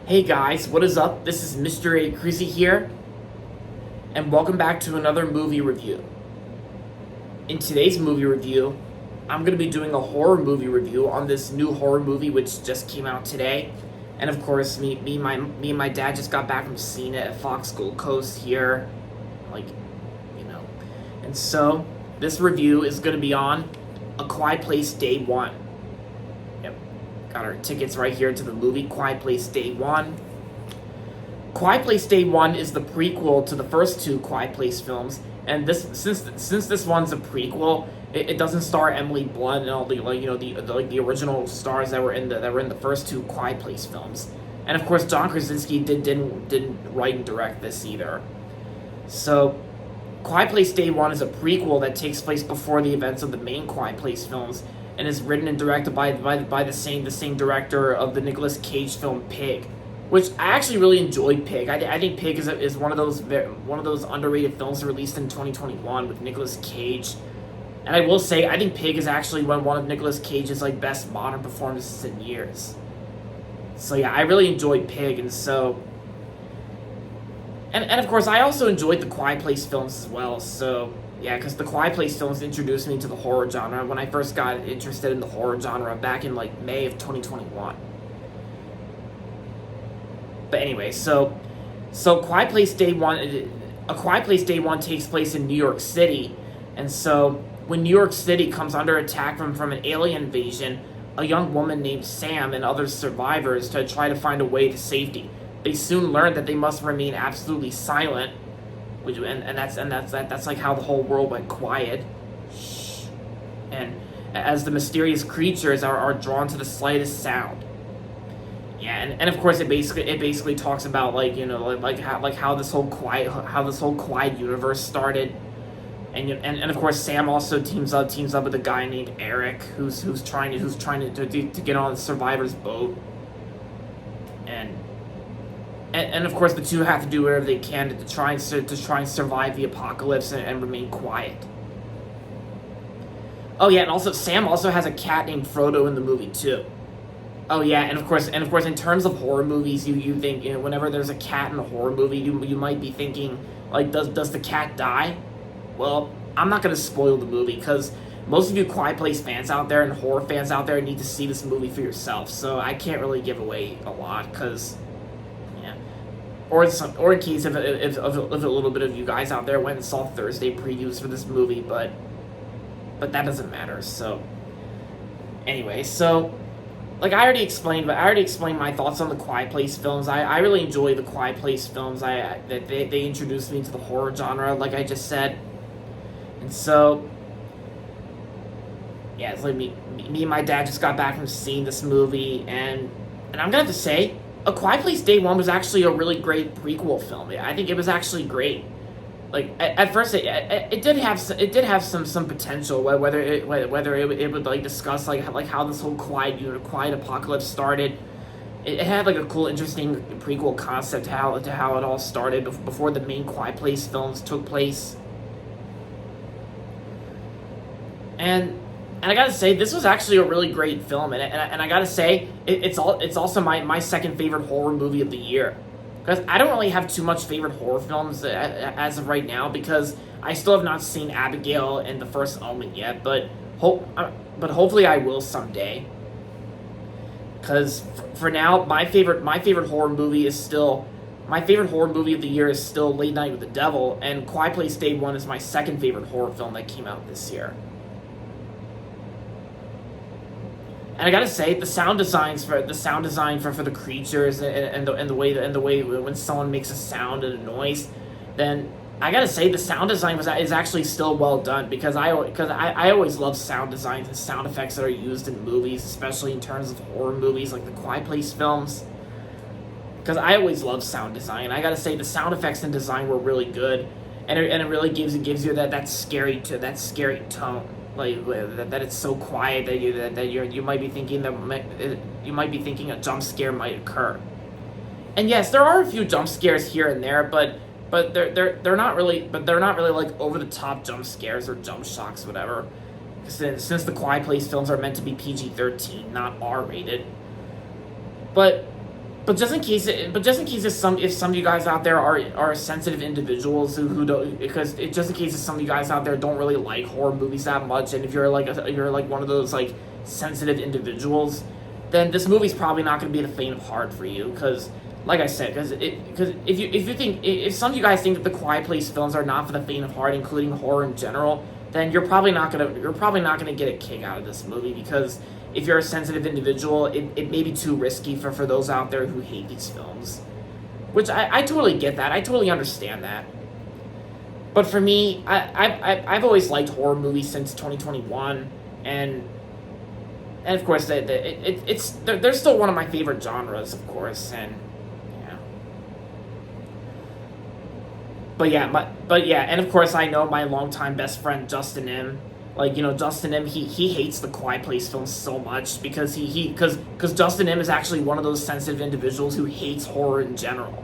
Hey guys, what is up? This is Mr. A. Crizzy here, and welcome back to another movie review. In today's movie review, I'm going to be doing a horror movie review on this new horror movie which just came out today. And of course, me and my dad just got back from seeing it at Fox Gold Coast here. Like, you know. And so, this review is going to be on A Quiet Place Day One. Got our tickets right here to the movie Quiet Place Day One. Quiet Place Day One is the prequel to the first two Quiet Place films, and since this one's a prequel, it doesn't star Emily Blunt and all the the original stars that were in the first two Quiet Place films, and of course John Krasinski didn't write and direct this either. So, Quiet Place Day One is a prequel that takes place before the events of the main Quiet Place films, and is written and directed by the same director of the Nicolas Cage film Pig, which I actually really enjoyed. Pig. I think Pig is one of those underrated films released in 2021 with Nicolas Cage, and I will say I think Pig is actually one of Nicolas Cage's best modern performances in years. So yeah, I really enjoyed Pig, and so. And of course, I also enjoyed the Quiet Place films as well, so. Yeah, because the Quiet Place films introduced me to the horror genre when I first got interested in the horror genre back in May of 2021. But anyway, so Quiet Place Day One, A Quiet Place Day One takes place in New York City, and so when New York City comes under attack from an alien invasion, a young woman named Sam and other survivors to try to find a way to safety. They soon learn that they must remain absolutely silent. And that's how the whole world went quiet. Shh. And as the mysterious creatures are drawn to the slightest sound. Yeah, and of course it basically talks about how this whole quiet universe started. And of course Sam also teams up with a guy named Eric who's trying to get on the survivor's boat. And of course, the two have to do whatever they can to try and survive the apocalypse and remain quiet. Oh yeah, and also Sam also has a cat named Frodo in the movie too. Oh yeah, and of course, in terms of horror movies, you think whenever there's a cat in a horror movie, you might be thinking does the cat die? Well, I'm not gonna spoil the movie because most of you Quiet Place fans out there and horror fans out there need to see this movie for yourself. So I can't really give away a lot because. Or in case if a little bit of you guys out there went and saw Thursday previews for this movie, but that doesn't matter. So anyway, I already explained my thoughts on the Quiet Place films. I really enjoy the Quiet Place films. That they introduced me to the horror genre, like I just said, and so yeah, it's me and my dad just got back from seeing this movie, and I'm gonna have to say. A Quiet Place Day One was actually a really great prequel film. I think it was actually great. At first, it did have some potential. Whether it would discuss how this whole quiet apocalypse started. It had a cool, interesting prequel concept to how it all started before the main Quiet Place films took place. And I gotta say, this was actually a really great film, and I gotta say, it's also my second favorite horror movie of the year. Because I don't really have too much favorite horror films as of right now, because I still have not seen Abigail and The First Omen yet, but hopefully I will someday. Because for now, my favorite horror movie of the year is still Late Night with the Devil, and Quiet Place Day One is my second favorite horror film that came out this year. And I gotta say, the sound design for the creatures and the way when someone makes a sound and a noise, then I gotta say the sound design is actually still well done, because I always love sound designs and sound effects that are used in movies, especially in terms of horror movies like the Quiet Place films. Because I always love sound design. I gotta say the sound effects and design were really good, and it really gives you that scary tone. That it's so quiet that you might be thinking a jump scare might occur. And yes, there are a few jump scares here and there, but they're not really over the top jump scares or jump shocks, whatever. Since the Quiet Place films are meant to be PG-13, not R-rated. But but just in case if some of you guys out there are sensitive individuals who don't, because just in case if some of you guys out there don't really like horror movies that much, and if you're like one of those like sensitive individuals, then this movie's probably not going to be the faint of heart for you. Because like I said, because if some of you guys think that the Quiet Place films are not for the faint of heart, including horror in general, then you're probably not gonna get a kick out of this movie. Because if you're a sensitive individual, it may be too risky for those out there who hate these films. Which I totally get that. I totally understand that. But for me, I've always liked horror movies since 2021, and of course they're still one of my favorite genres, of course, and yeah. But yeah, and of course I know my longtime best friend Justin M. Like, Justin M. He hates the Quiet Place films so much because because Justin M. is actually one of those sensitive individuals who hates horror in general,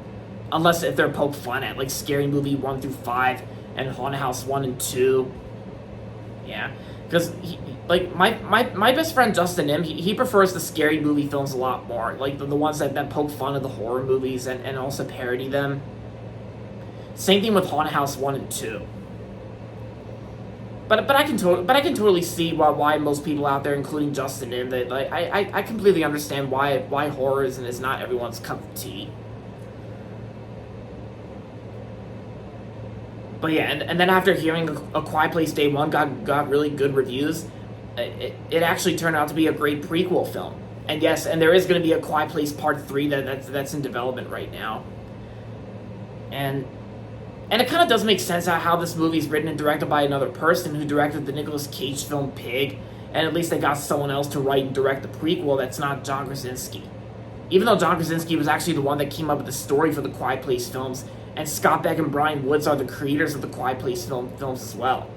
unless if they're poked fun at, like Scary Movie 1 through 5 and Haunted House 1 and 2. Yeah, because like my best friend Justin M. He prefers the Scary Movie films a lot more, like the ones that poke fun at the horror movies and also parody them. Same thing with Haunted House 1 and 2. But I can totally see why most people out there, including Justin M, that like I completely understand why horror is not everyone's cup of tea. But yeah, and then after hearing A Quiet Place Day One got really good reviews, it actually turned out to be a great prequel film. And yes, and there is going to be A Quiet Place Part 3 that's in development right now. And it kind of does make sense how this movie is written and directed by another person who directed the Nicolas Cage film Pig, and at least they got someone else to write and direct the prequel that's not John Krasinski. Even though John Krasinski was actually the one that came up with the story for the Quiet Place films, and Scott Beck and Brian Woods are the creators of the Quiet Place films as well.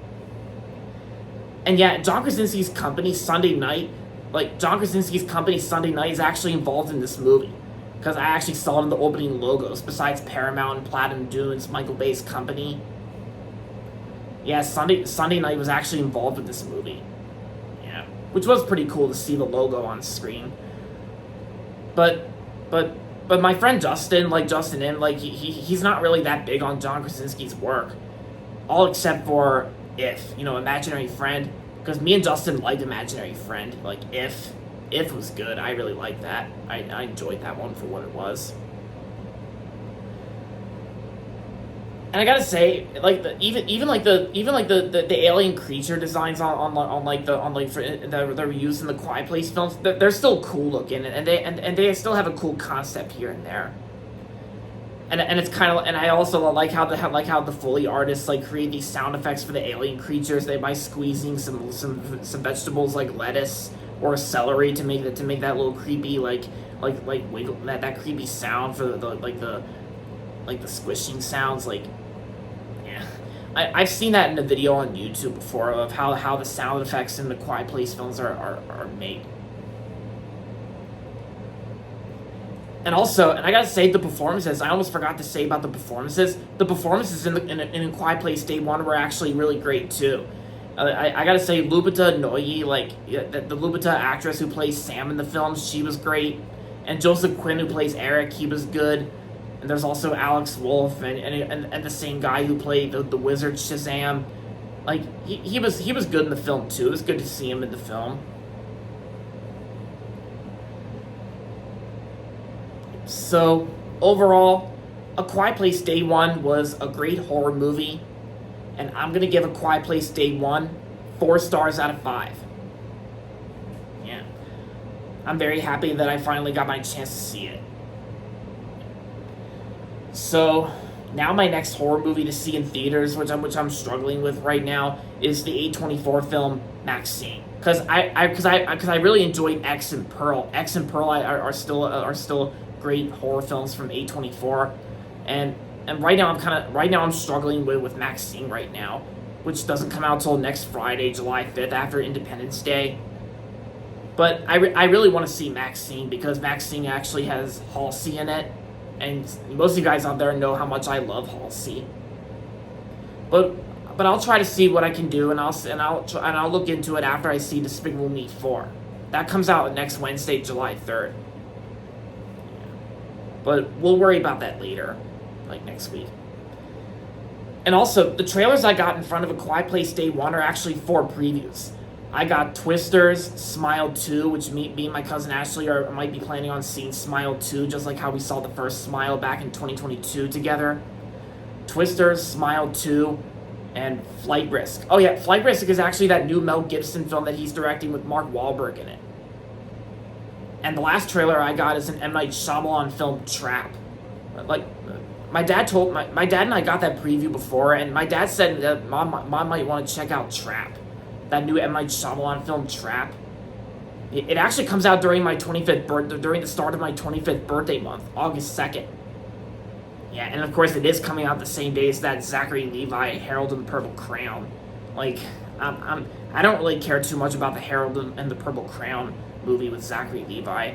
And yeah, John Krasinski's company, Sunday Night is actually involved in this movie. Because I actually saw it in the opening logos, besides Paramount and Platinum Dunes, Michael Bay's company. Yeah, Sunday Night was actually involved with this movie. Yeah, which was pretty cool to see the logo on screen. But my friend Justin, like Justin M, like he's not really that big on John Krasinski's work. All except for Imaginary Friend. Because me and Justin liked Imaginary Friend. Like, If was good. I really liked that. I enjoyed that one for what it was. And I gotta say, like the alien creature designs that were used in the Quiet Place films, they're still cool looking, and they still have a cool concept here and there. And it's kind of, and I also like how the Foley artists like create these sound effects for the alien creatures. By squeezing some vegetables like lettuce or celery to make that little creepy like wiggle, that creepy sound for the squishing sounds. Like, yeah, I've seen that in a video on YouTube before of how the sound effects in the Quiet Place films are made. And also, and I gotta say, the performances, I almost forgot to say about the performances. The performances in Quiet Place Day One were actually really great too. I gotta say, Lupita Nyong'o, the Lupita actress who plays Sam in the film, she was great. And Joseph Quinn, who plays Eric, he was good. And there's also Alex Wolff and the same guy who played the wizard Shazam. Like, he was good in the film too. It was good to see him in the film. So, overall, A Quiet Place Day One was a great horror movie. And I'm going to give A Quiet Place Day 1 4 stars out of 5. Yeah. I'm very happy that I finally got my chance to see it. So, now my next horror movie to see in theaters, which I'm struggling with right now, is the A24 film Maxine. Because I really enjoyed X and Pearl. X and Pearl are still great horror films from A24. And right now I'm struggling with Maxine right now, which doesn't come out till next Friday, July 5th, after Independence Day. But I really want to see Maxine because Maxine actually has Halsey in it, and most of you guys out there know how much I love Halsey. But I'll try to see what I can do, and I'll look into it after I see Despicable Me 4. That comes out next Wednesday, July 3rd. But we'll worry about that later, like next week. And also, the trailers I got in front of A Quiet Place Day 1 are actually 4 previews. I got Twisters, Smile 2, which me and my cousin Ashley might be planning on seeing Smile 2, just like how we saw the first Smile back in 2022 together. Twisters, Smile 2, and Flight Risk. Oh yeah, Flight Risk is actually that new Mel Gibson film that he's directing with Mark Wahlberg in it. And the last trailer I got is an M. Night Shyamalan film, Trap. Like, my dad and I got that preview before, and my dad said that mom might want to check out Trap. That new M. Night Shyamalan film, Trap. It actually comes out during my 25th birthday, during the start of my 25th birthday month, August 2nd. Yeah, and of course it is coming out the same day as that Zachary Levi Harold and the Purple Crayon. Like, I don't really care too much about the Harold and the Purple Crayon movie with Zachary Levi.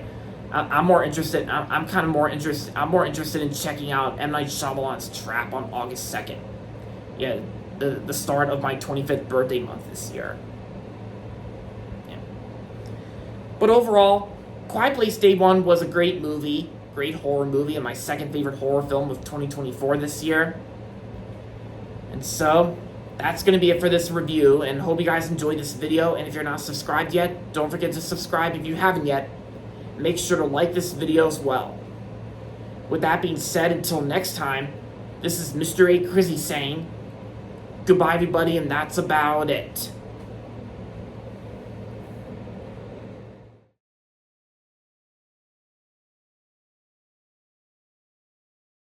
I'm more interested in checking out M. Night Shyamalan's Trap on August 2nd. Yeah, the start of my 25th birthday month this year. Yeah. But overall, Quiet Place Day 1 was a great movie. Great horror movie, and my second favorite horror film of 2024 this year. And so, that's going to be it for this review, and hope you guys enjoyed this video. And if you're not subscribed yet, don't forget to subscribe if you haven't yet. Make sure to like this video as well. With that being said, until next time, this is Mr. A. Crizzy saying goodbye, everybody, and that's about it.